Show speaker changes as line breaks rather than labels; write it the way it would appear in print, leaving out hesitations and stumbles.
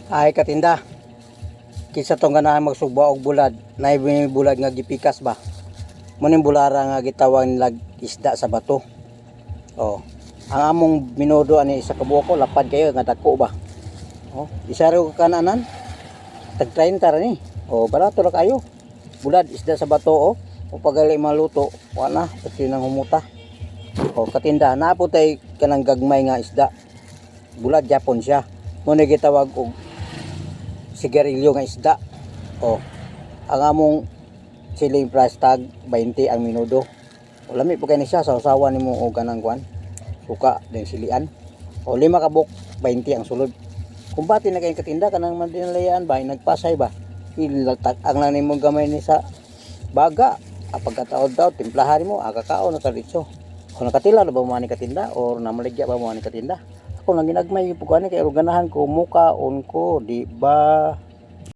Ay katinda, kisa tong ganahan magsugba og bulad, nay bulad nga gipikas ba. Muning bulara nga gitawag nila isda sa bato. Oh, ang among minudo ani isa ka buko lapad kayo nga dako ba. Oh, isa ro kananan. Tag 30 ra ni. Oh, barato ra kayo. Bulad isda sa bato oh. O pagali maluto, wala pati nang humuta. Oh, katinda, napo tay kanang gagmay nga isda. Bulad Japon siya. Muna gitawag og sigarilyo nga isda. Oh, ang among selling price tag 20 ang minudo. O lami po kayo siya sa usawa nimo og kanang kwan. Suka din silian. O 5 ka buk 20 ang sulod. Kung bati na kayong katinda kanang madinalayaan ba nagpasay ba. Ilatag ang lang nimo gamay ni sa baga. Pagkataod-taod timplahan mo kakao na kaditso. O nakatila na ba mo ani katinda o namaligya ba mo ani katinda? Ako lang ginagmay po kani kay ganahan ko muka on ko di ba